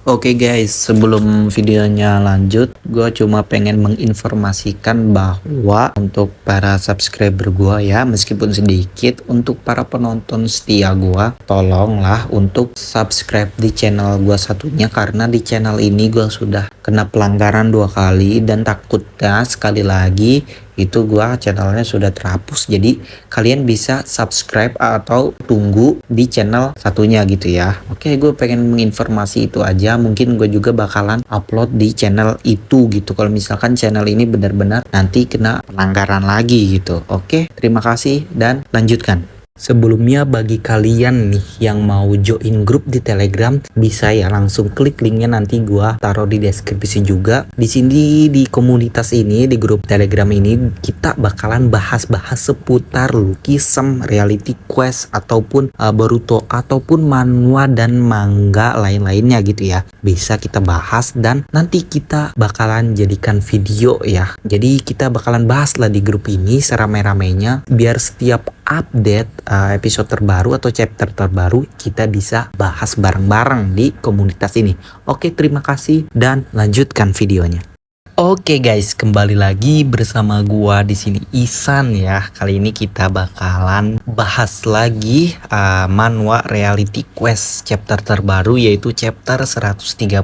Oke guys, sebelum videonya lanjut, gue cuma pengen menginformasikan bahwa untuk para subscriber gue ya, meskipun sedikit, untuk para penonton setia gue, tolonglah untuk subscribe di channel gue satunya, karena di channel ini gue sudah kena pelanggaran 2 kali dan takutnya sekali lagi itu gua channelnya sudah terhapus. Jadi kalian bisa subscribe atau tunggu di channel satunya gitu ya. Oke, gue pengen menginformasi itu aja. Mungkin gue juga bakalan upload di channel itu gitu kalau misalkan channel ini benar-benar nanti kena pelanggaran lagi gitu. Oke, terima kasih dan lanjutkan. Sebelumnya bagi kalian nih yang mau join grup di Telegram, bisa ya langsung klik linknya, nanti gua taruh di deskripsi juga. Di sini di komunitas ini, di grup Telegram ini, kita bakalan bahas-bahas seputar Lucky-Sem, Reality Quest ataupun Boruto ataupun manhwa dan manga lain-lainnya gitu ya. Bisa kita bahas dan nanti kita bakalan jadikan video ya. Jadi kita bakalan bahas lah di grup ini serame-ramenya biar setiap update episode terbaru atau chapter terbaru kita bisa bahas bareng-bareng di komunitas ini. Oke, terima kasih dan lanjutkan videonya. Oke guys, kembali lagi bersama gua di sini Isan ya. Kali ini kita bakalan bahas lagi manhwa Reality Quest chapter terbaru, yaitu chapter 136.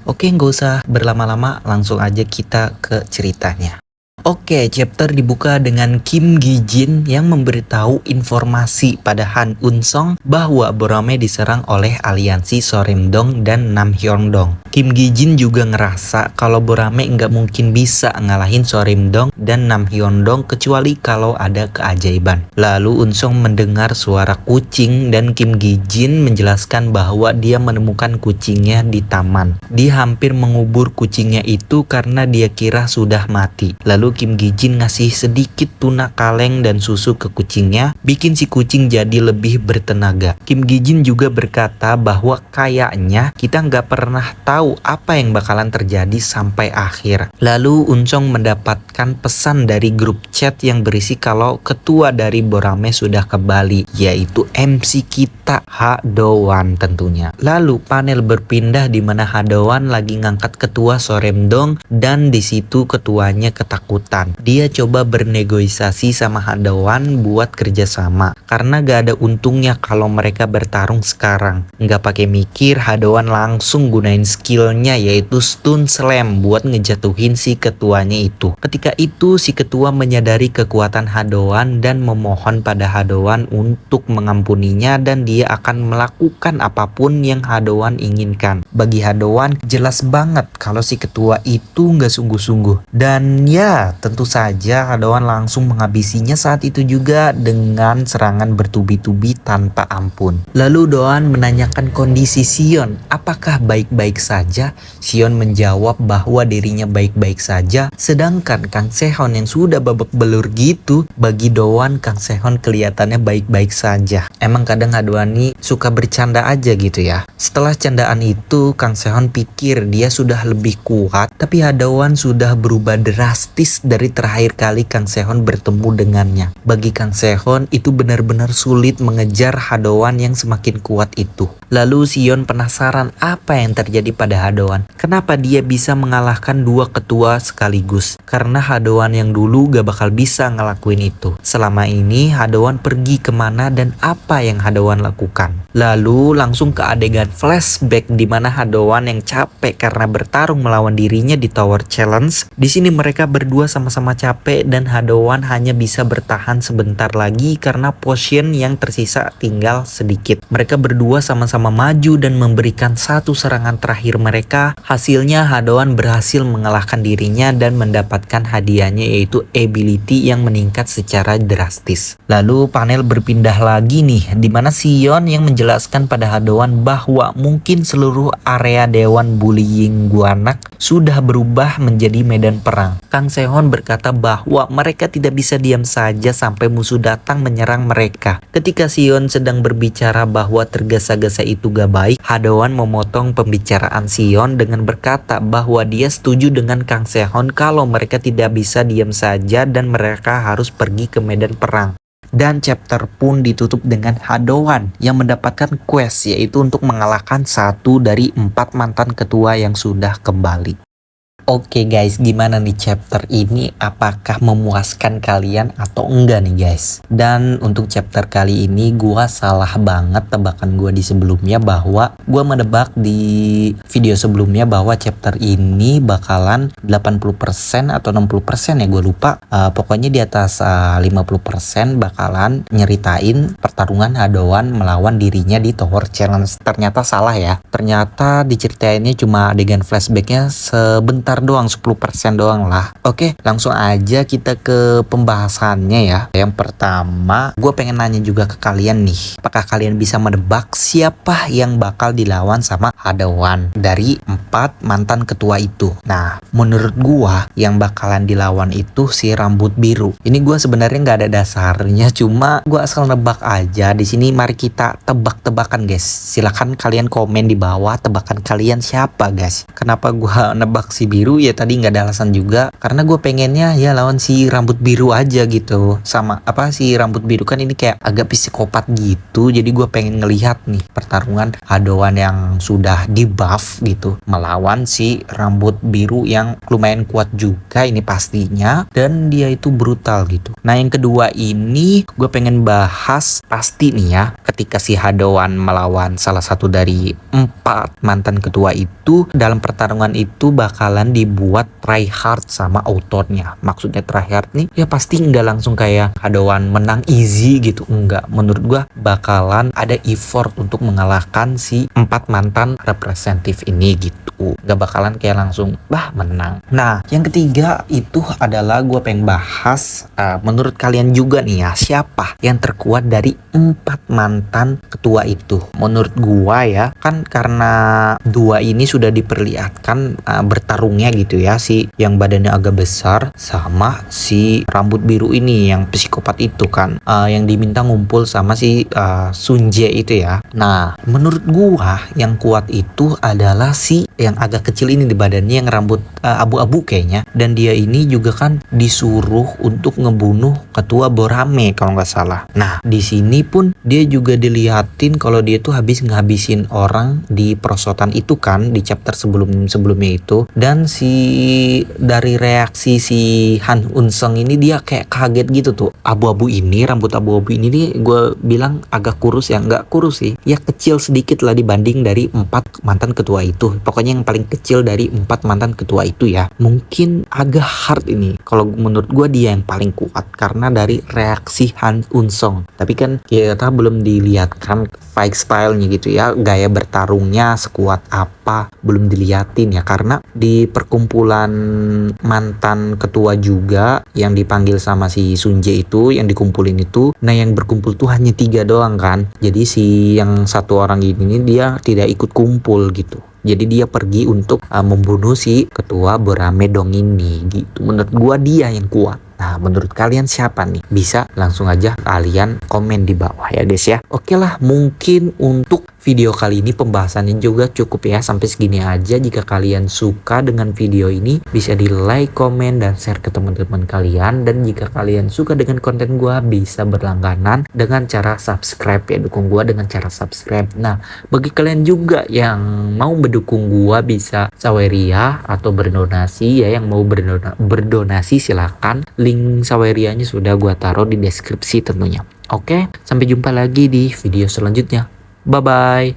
Oke, nggak usah berlama-lama, langsung aja kita ke ceritanya. Oke, chapter dibuka dengan Kim Gi-jin yang memberitahu informasi pada Han Eun-song bahwa Borame diserang oleh aliansi Sorem-dong dan Nam-hyung-dong. Kim Gi-jin juga ngerasa kalau Borame nggak mungkin bisa ngalahin Sorem-dong dan Nam-hyung-dong kecuali kalau ada keajaiban. Lalu Eun-song mendengar suara kucing dan Kim Gi-jin menjelaskan bahwa dia menemukan kucingnya di taman. Dia hampir mengubur kucingnya itu karena dia kira sudah mati. Lalu Kim Gi-jin ngasih sedikit tuna kaleng dan susu ke kucingnya, bikin si kucing jadi lebih bertenaga. Kim Gi-jin juga berkata bahwa kayaknya kita nggak pernah tahu apa yang bakalan terjadi sampai akhir. Lalu Eun-song mendapatkan pesan dari grup chat yang berisi kalau ketua dari Borame sudah kembali, yaitu MC kita, Ha Do-wan tentunya. Lalu panel berpindah di mana Ha Do-wan lagi ngangkat ketua Sorem-dong dan di situ ketuanya ketakutan. Dia coba bernegosiasi sama Ha Do-wan buat kerjasama karena gak ada untungnya kalau mereka bertarung sekarang. Nggak pakai mikir, Ha Do-wan langsung gunain skillnya yaitu Stun Slam buat ngejatuhin si ketuanya itu. Ketika itu si ketua menyadari kekuatan Ha Do-wan dan memohon pada Ha Do-wan untuk mengampuninya dan dia akan melakukan apapun yang Ha Do-wan inginkan. Bagi Ha Do-wan jelas banget kalau si ketua itu nggak sungguh-sungguh. Dan ya tentu saja Ha Do-wan langsung menghabisinya saat itu juga dengan serangan bertubi-tubi tanpa ampun. Lalu Do-wan menanyakan kondisi Sion, apakah baik-baik saja? Sion menjawab bahwa dirinya baik-baik saja, sedangkan Kang Se-hon yang sudah babak belur gitu, bagi Do-wan Kang Se-hon kelihatannya baik-baik saja. Emang kadang Ha Do-wan nih suka bercanda aja gitu ya. Setelah candaan itu Kang Se-hon pikir dia sudah lebih kuat, tapi Ha Do-wan sudah berubah drastis dari terakhir kali Kang Se-hon bertemu dengannya. Bagi Kang Se-hon itu benar-benar sulit mengejar Ha Do-wan yang semakin kuat itu. Lalu Sion penasaran apa yang terjadi pada Ha Do-wan. Kenapa dia bisa mengalahkan dua ketua sekaligus? Karena Ha Do-wan yang dulu gak bakal bisa ngelakuin itu. Selama ini Ha Do-wan pergi kemana dan apa yang Ha Do-wan lakukan. Lalu langsung ke adegan flashback di mana Ha Do-wan yang capek karena bertarung melawan dirinya di Tower Challenge. Di sini mereka berdua sama-sama capek dan Ha Do-wan hanya bisa bertahan sebentar lagi karena potion yang tersisa tinggal sedikit. Mereka berdua sama-sama maju dan memberikan satu serangan terakhir mereka. Hasilnya Ha Do-wan berhasil mengalahkan dirinya dan mendapatkan hadiahnya yaitu ability yang meningkat secara drastis. Lalu panel berpindah lagi nih di mana Sion yang menjelaskan pada Ha Do-wan bahwa mungkin seluruh area Dewan Bullying Guanak sudah berubah menjadi medan perang. Kang Se-hon berkata bahwa mereka tidak bisa diam saja sampai musuh datang menyerang mereka. Ketika Sion sedang berbicara bahwa tergesa-gesa itu gak baik, Ha Do-wan memotong pembicaraan Sion dengan berkata bahwa dia setuju dengan Kang Se-hon kalau mereka tidak bisa diam saja dan mereka harus pergi ke medan perang. Dan chapter pun ditutup dengan Hadowan yang mendapatkan quest, yaitu untuk mengalahkan satu dari 4 mantan ketua yang sudah kembali. Oke guys, gimana nih chapter ini? Apakah memuaskan kalian atau enggak nih guys? Dan untuk chapter kali ini gua salah banget tebakan gua di sebelumnya, bahwa gua menebak di video sebelumnya bahwa chapter ini bakalan 80% atau 60% ya, gua lupa. Pokoknya di atas 50% bakalan nyeritain pertarungan Hadowan melawan dirinya di Tower Challenge. Ternyata salah ya. Ternyata diceritainnya cuma adegan flashbacknya sebentar doang, 10% doang lah. Oke, langsung aja kita ke pembahasannya ya. Yang pertama, gue pengen nanya juga ke kalian nih, apakah kalian bisa menebak siapa yang bakal dilawan sama Hadowan dari 4 mantan ketua itu? Nah, menurut gue yang bakalan dilawan itu si rambut biru. Ini gue sebenarnya nggak ada dasarnya, cuma gue asal nebak aja. Di sini mari kita tebak-tebakan guys. Silakan kalian komen di bawah tebakan kalian siapa guys. Kenapa gue nebak si biru? Ya tadi nggak ada alasan juga, karena gue pengennya ya lawan si rambut biru aja gitu. Sama apa, si rambut biru kan ini kayak agak psikopat gitu, jadi gue pengen ngelihat nih pertarungan Hadowan yang sudah di buff gitu melawan si rambut biru yang lumayan kuat juga ini pastinya, dan dia itu brutal gitu. Nah yang kedua ini gue pengen bahas pasti nih ya, ketika si Hadowan melawan salah satu dari 4 mantan ketua itu, dalam pertarungan itu bakalan dibuat try hard sama autornya. Maksudnya try hard nih ya pasti nggak langsung kayak Hadowan menang easy gitu, enggak. Menurut gua bakalan ada effort untuk mengalahkan si 4 mantan representatif ini gitu, nggak bakalan kayak langsung menang. Nah yang ketiga itu adalah gua pengen bahas menurut kalian juga nih ya, siapa yang terkuat dari 4 mantan ketua itu? Menurut gua ya, kan karena 2 ini sudah diperlihatkan bertarungnya gitu ya, si yang badannya agak besar sama si rambut biru ini yang psikopat itu kan, yang diminta ngumpul sama si Sunje itu ya. Nah menurut gua yang kuat itu adalah si yang agak kecil ini di badannya, yang rambut abu-abu kayaknya, dan dia ini juga kan disuruh untuk ngebunuh ketua Borame kalau nggak salah. Nah di sini pun dia juga dilihatin kalau dia tuh habis ngabisin orang di perosotan itu kan di chapter sebelumnya itu. Dan si dari reaksi si Han Unseng ini, dia kayak kaget gitu tuh. Abu-abu ini, rambut abu-abu ini nih gue bilang agak kurus ya, nggak kurus sih ya, kecil sedikit lah dibanding dari 4 mantan ketua itu. Pokoknya yang paling kecil dari 4 mantan ketua itu ya. Mungkin agak hard ini, kalau menurut gue dia yang paling kuat karena dari reaksi Han Unseng. Tapi kan kita belum dilihatkan fight style-nya gitu ya, gaya bertarungnya sekuat apa belum diliatin ya, karena di perkumpulan mantan ketua juga yang dipanggil sama si Sunje itu, yang dikumpulin itu, nah yang berkumpul tuh hanya 3 doang kan. Jadi si yang satu orang ini dia tidak ikut kumpul gitu. Jadi dia pergi untuk membunuh si ketua Borame Dong ini gitu. Menurut gua dia yang kuat. Nah menurut kalian siapa nih? Bisa langsung aja kalian komen di bawah ya guys ya. Oke lah, mungkin untuk video kali ini pembahasannya juga cukup ya, sampai segini aja. Jika kalian suka dengan video ini, bisa di like, komen, dan share ke teman-teman kalian. Dan jika kalian suka dengan konten gua, bisa berlangganan dengan cara subscribe ya, dukung gua dengan cara subscribe. Nah bagi kalian juga yang mau mendukung gua, bisa Saweria atau berdonasi ya. Yang mau berdonasi silakan, link Sawerianya sudah gua taruh di deskripsi tentunya. Oke, sampai jumpa lagi di video selanjutnya. Bye bye.